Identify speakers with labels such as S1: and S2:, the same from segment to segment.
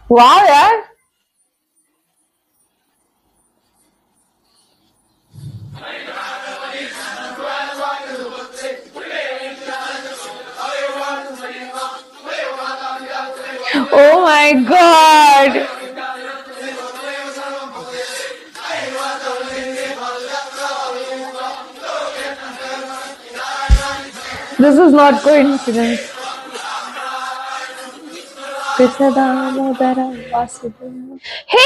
S1: वाह यार। Oh my God. This is not coincidence. Hey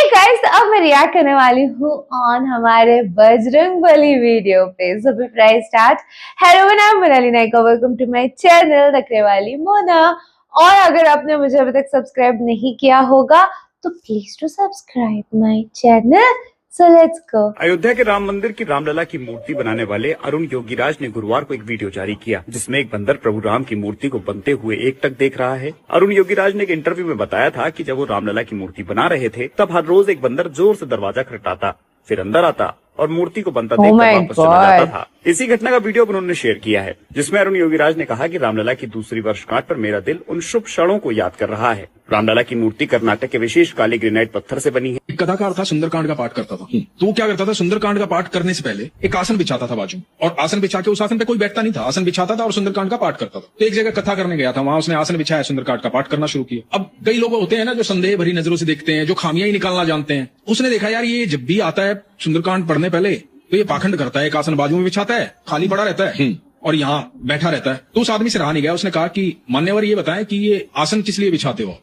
S1: guys, अब मैं रिएक्ट करने वाली हूँ ऑन हमारे बजरंगबली वीडियो पे। So before I start, hello I am Monali Nayaka, welcome to my channel रखने वाली मोना। और अगर आपने मुझे अभी तक सब्सक्राइब नहीं किया होगा तो please to subscribe my channel. So let's go.
S2: Ayodhya के राम मंदिर की रामलला की मूर्ति बनाने वाले अरुण योगीराज ने गुरुवार को एक वीडियो जारी किया, जिसमें एक बंदर प्रभु राम की मूर्ति को बनते हुए एकटक देख रहा है। अरुण योगीराज ने एक इंटरव्यू में बताया था कि जब वो रामलला की मूर्ति बना रहे थे तब हर रोज एक बंदर जोर से दरवाजा खटखटाता, फिर अंदर आता और मूर्ति को बनता देखकर वापस चला जाता था। इसी घटना का वीडियो उन्होंने शेयर किया है, जिसमें अरुण योगीराज ने कहा कि रामलला की दूसरी वर्षगांठ पर मेरा दिल उन शुभ क्षणों को याद कर रहा है। रामलला की मूर्ति कर्नाटक के विशेष काली ग्रेनाइट पत्थर से बनी है।
S3: कथाकार था, सुंदरकांड का पाठ करता था। तो वो क्या करता था, सुंदरकांड का पाठ करने से पहले एक आसन बिछाता था बाजू, और आसन बिछा के उस आसन पे कोई बैठता नहीं था, आसन बिछाता था और सुंदरकांड का पाठ करता था। तो एक जगह कथा करने गया था, वहां उसने आसन बिछाया, सुंदरकांड का पाठ करना शुरू किया। अब कई लोग होते हैं ना जो संदेह भरी नजरों से देखते हैं, जो खामियां ही निकालना जानते हैं। उसने देखा यार ये जब भी आता है सुंदरकांड पढ़ने पहले तो ये पाखंड करता है, एक आसन बाजू में बिछाता है, खाली पड़ा रहता है और यहाँ बैठा रहता है। तो उस आदमी से रहा नहीं गया, उसने कहा कि मान्यवर ये बताएं कि ये आसन किस लिए बिछाते हो,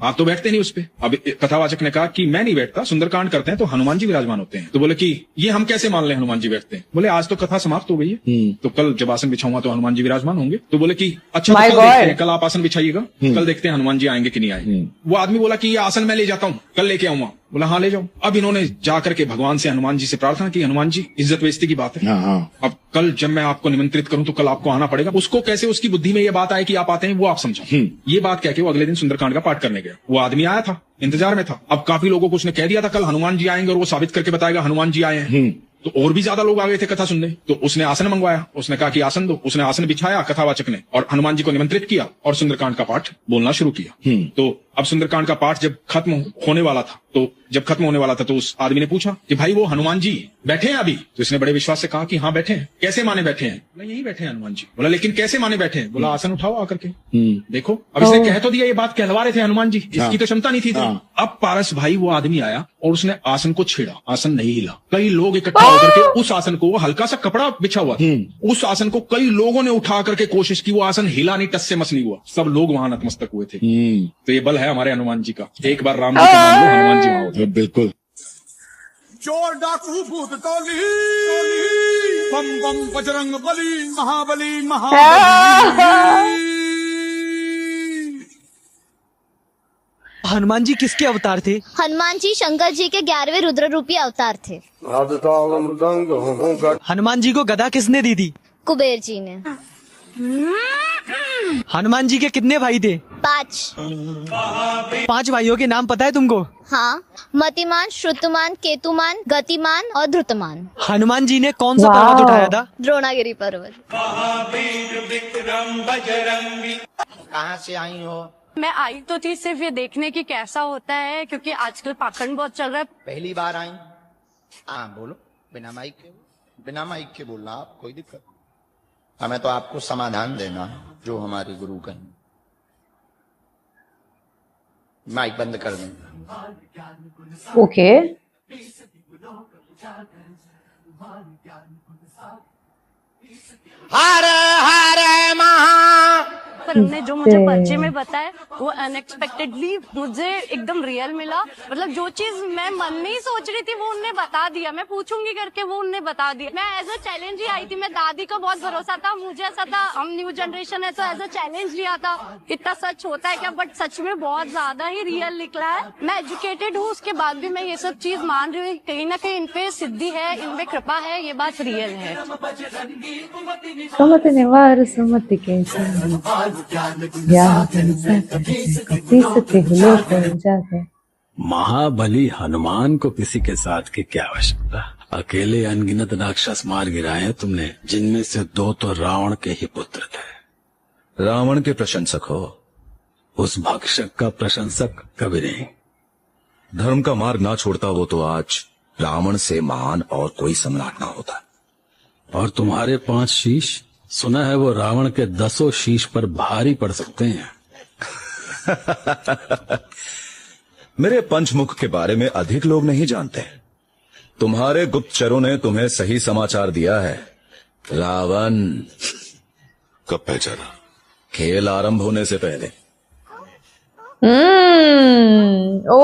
S3: आप तो बैठते नहीं उस पे। अब कथावाचक ने कहा कि मैं नहीं बैठता, सुंदरकांड करते हैं तो हनुमान जी विराजमान होते हैं। तो बोले कि ये हम कैसे मान लें हनुमान जी बैठते हैं। बोले आज तो कथा समाप्त हो गई है, तो कल जब आसन बिछाऊंगा तो हनुमान जी विराजमान होंगे। तो बोले कि अच्छा तो कल देखते हैं, कल आप आसन बिछाइएगा, कल देखते हैं हनुमान जी आएंगे कि नहीं आएंगे। वो आदमी बोला कि ये आसन मैं ले जाता हूँ, कल लेके आऊंगा। बोला हाँ ले जाओ। अब इन्होंने जाकर के भगवान से, हनुमान जी से प्रार्थना की, हनुमान जी इज्जत बेइज्जती की बात है, अब कल जब मैं आपको निमंत्रित करूं तो कल आपको आना पड़ेगा। उसको कैसे उसकी बुद्धि में ये बात आए कि आप आते हैं वो आप समझो। ये बात कह के वो अगले दिन सुंदरकांड का पाठ करने गया। वो आदमी आया था, इंतजार में था। अब काफी लोगों को उसने कह दिया था कल हनुमान जी आएंगे और वो साबित करके बताएगा हनुमान जी आए हैं। तो और भी ज्यादा लोग आ गए थे कथा सुनने। तो उसने आसन मंगवाया, उसने कहा कि आसन दो। उसने आसन बिछाया कथावाचक ने, और हनुमान जी को निमंत्रित किया और सुंदरकांड का पाठ बोलना शुरू किया। तो अब सुंदरकांड का पाठ जब खत्म होने वाला था, तो जब खत्म होने वाला था तो उस आदमी ने पूछा कि भाई वो हनुमान जी बैठे हैं अभी? तो इसने बड़े विश्वास से कहा कि हाँ बैठे हैं। कैसे माने बैठे हैं? बोला यही बैठे हैं हनुमान जी। बोला लेकिन कैसे माने बैठे हैं? बोला आसन उठाओ आकर के देखो। अब इसने कह तो दिया, ये बात कहलवा रहे थे हनुमान जी, इसकी तो क्षमता नहीं थी। अब पारस भाई वो आदमी आया और उसने आसन को छेड़ा, आसन नहीं हिला। कई लोग इकट्ठा होकर के उस आसन को, हल्का सा कपड़ा बिछा हुआ, उस आसन को कई लोगों ने उठा करके कोशिश की, वो आसन हिला नहीं, टस से मस नहीं हुआ। सब लोग वहां नतमस्तक हुए थे। तो ये बल है हमारे हनुमान जी का। एक बार राम जी का नाम लो, हनुमान जी वहां होते।
S4: बिल्कुल।
S5: चोर डाकू भूत तौली, बम बम बजरंग बली, महाबली महाबली।
S6: हनुमान जी किसके अवतार थे?
S7: हनुमान जी शंकर जी के 11वें रुद्र रूपी अवतार थे।
S6: हनुमान जी को गदा किसने दी थी?
S7: कुबेर जी ने।
S6: हनुमान जी के कितने भाई थे?
S7: 5।
S6: 5 भाइयों के नाम पता है तुमको?
S7: हाँ, मतिमान, श्रुतमान, केतुमान, गतिमान और धृतमान।
S6: हनुमान जी ने कौन सा पर्वत उठाया था?
S7: द्रोणागिरी पर्वत।
S8: कहाँ से आई हो?
S9: मैं आई तो थी सिर्फ ये देखने की कैसा होता है, क्योंकि आजकल पाखंड बहुत चल रहा है।
S8: पहली बार आई? हाँ बोलो, बिना माइक के बोलना आप, कोई दिक्कत। हमें तो आपको समाधान देना है जो हमारे गुरु कहें। माइक बंद कर दें।
S1: ओके।
S8: हर हर महा।
S9: पर उन्होंने जो मुझे परिचय में बताया वो अनएक्सपेक्टेडली मुझे एकदम रियल मिला। मतलब जो चीज मैं मन में ही सोच रही थी वो उनने बता दिया, मैं पूछूंगी करके वो उनने बता दिया। मैं एज अ चैलेंज ही आई थी, मैं दादी का बहुत भरोसा था, मुझे ऐसा था हम न्यू जनरेशन है तो एज अ चैलेंज लिया था इतना सच होता है क्या, बट सच में बहुत ज्यादा ही रियल निकला है। मैं एजुकेटेड हूँ, उसके बाद भी मैं ये सब चीज मान रही हूँ, कहीं ना कहीं इनपे सिद्धि है, इनपे कृपा है, ये बात रियल है।
S1: सुमति निवार सुमति के
S4: महाबली हनुमान को किसी के साथ की क्या आवश्यकता? अकेले अनगिनत राक्षस मार गिराए तुमने, जिनमें से 2 तो रावण के ही पुत्र थे। रावण के प्रशंसक हो, उस भक्षक का प्रशंसक कभी नहीं।
S10: धर्म का मार्ग ना छोड़ता वो तो आज रावण से महान और कोई सम्राट ना होता।
S4: और तुम्हारे 5 शीश, सुना है वो रावण के 10 शीश पर भारी पड़ सकते हैं।
S10: मेरे पंचमुख के बारे में अधिक लोग नहीं जानते। तुम्हारे गुप्तचरों ने तुम्हें सही समाचार दिया है। रावण
S11: कब पहचाना?
S10: खेल आरंभ होने से पहले।
S1: ओ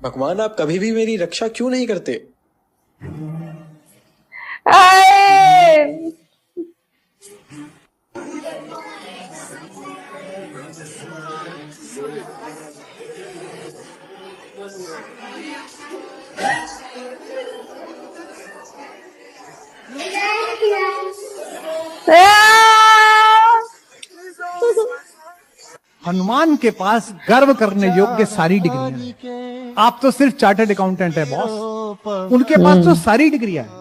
S12: भगवान, आप कभी भी मेरी रक्षा क्यों नहीं करते?
S5: हनुमान के पास गर्व करने योग्य सारी डिग्रियां। आप तो सिर्फ चार्टर्ड अकाउंटेंट है बॉस, उनके पास तो सारी डिग्रियां हैं।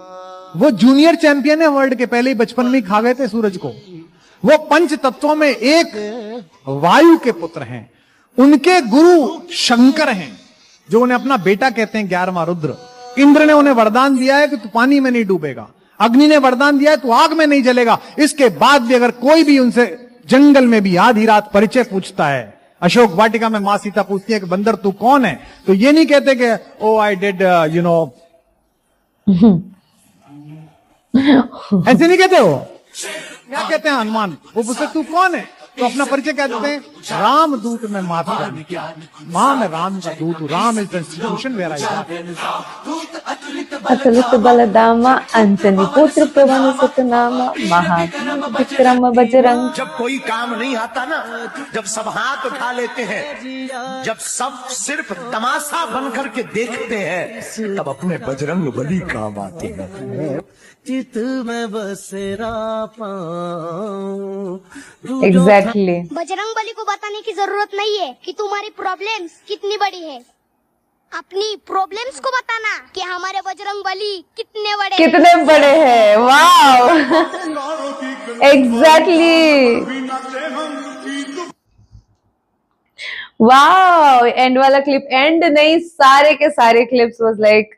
S5: वो जूनियर चैंपियन है वर्ल्ड के, पहले ही बचपन में खा गए थे सूरज को। वो पंच तत्वों में एक वायु के पुत्र हैं। उनके गुरु शंकर हैं, जो उन्हें अपना बेटा कहते हैं, 11वां रुद्र। इंद्र ने उन्हें वरदान दिया है कि तू पानी में नहीं डूबेगा। अग्नि ने वरदान दिया है तू आग में नहीं जलेगा। इसके बाद भी अगर कोई भी उनसे जंगल में भी आधी रात परिचय पूछता है, अशोक वाटिका में मां सीता पूछती है कि बंदर तू कौन है, तो ये नहीं कहते कि ओ आई डिड यू नो, ऐसे नहीं कहते हो। क्या कहते हैं हनुमान? वो पूछते तू कौन है, तो अपना परिचय क्या देते हैं? राम दूत में माता, मां मैं राम का दूत हूं। Ram is the institution where I
S1: अतुलित बलधामा अंजनी पुत्र पवन सुत नामा महाविक्रम बजरंग।
S8: जब कोई काम नहीं आता ना, जब सब हाथ उठा लेते हैं, जब सब सिर्फ तमाशा बन करके देखते हैं, तब अपने बजरंग बली काम आते हैं। चित में बसेरा
S1: एग्जैक्टली।
S7: बजरंग बली को बताने की जरूरत नहीं है कि तुम्हारी प्रॉब्लम्स कितनी बड़ी है। अपनी प्रॉब्लम्स को बताना कि हमारे बजरंग बली कितने बड़े
S1: हैं। Wow, exactly. वाओ, एंड वाला क्लिप, एंड नहीं, सारे के सारे क्लिप्स वाज लाइक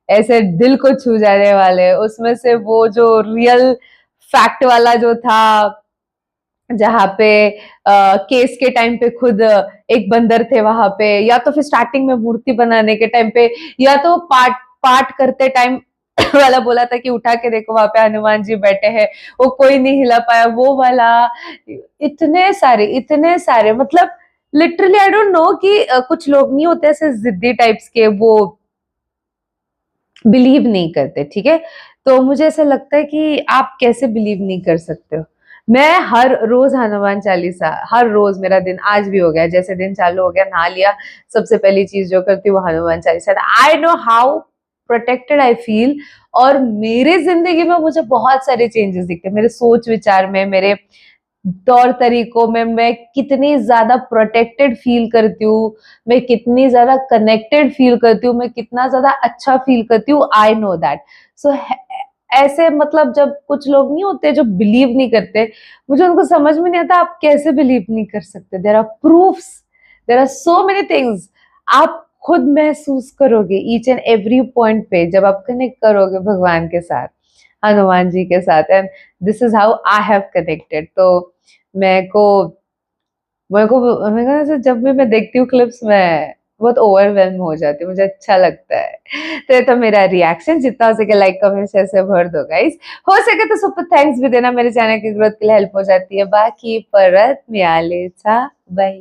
S1: ऐसे दिल को छू जाने वाले। उसमें से वो जो रियल फैक्ट वाला जो था, जहाँ पे केस के टाइम पे खुद एक बंदर थे वहां पे, या तो फिर स्टार्टिंग में मूर्ति बनाने के टाइम पे, या तो पाठ करते टाइम वाला बोला था कि उठा के देखो वहां पे हनुमान जी बैठे हैं, वो कोई नहीं हिला पाया, वो वाला। इतने सारे मतलब लिटरली आई डोंट नो कि कुछ लोग नहीं होते ऐसे जिद्दी टाइप्स के, वो बिलीव नहीं करते। ठीक है, तो मुझे ऐसा लगता है कि आप कैसे बिलीव नहीं कर सकते हो। मैं हर रोज हनुमान चालीसा, हर रोज, मेरा दिन आज भी हो गया, जैसे दिन चालू हो गया, नहा लिया, सबसे पहली चीज जो करती हूँ वो Hanuman Chalisa. I know how protected I feel, और मेरे जिंदगी में मुझे बहुत सारे चेंजेस दिखते हैं, मेरे सोच विचार में, मेरे तौर तरीकों में। मैं कितनी ज्यादा प्रोटेक्टेड फील करती हूँ, मैं कितनी ज्यादा कनेक्टेड फील करती हूँ, मैं कितना ज्यादा अच्छा फील करती हूँ। I know that. सो ऐसे मतलब जब कुछ लोग नहीं होते जो बिलीव नहीं करते, मुझे उनको समझ में नहीं आता आप कैसे बिलीव नहीं कर सकते। There are proofs, there are so many things. आप खुद महसूस करोगे ईच एंड एवरी पॉइंट पे, जब आप कनेक्ट करोगे भगवान के साथ, हनुमान जी के साथ। And this is how I have connected. तो मेरे को जब भी मैं देखती हूँ क्लिप्स, मैं बहुत ओवरवेल्म हो जाती हूँ, मुझे अच्छा लगता है। तो ये तो मेरा रिएक्शन, जितना हो सके लाइक कमेंट शेयर से भर दो गाइस। हो सके तो सुपर थैंक्स भी देना, मेरे चैनल की ग्रोथ के लिए हेल्प हो जाती है। बाकी परत मियाले था, बाय।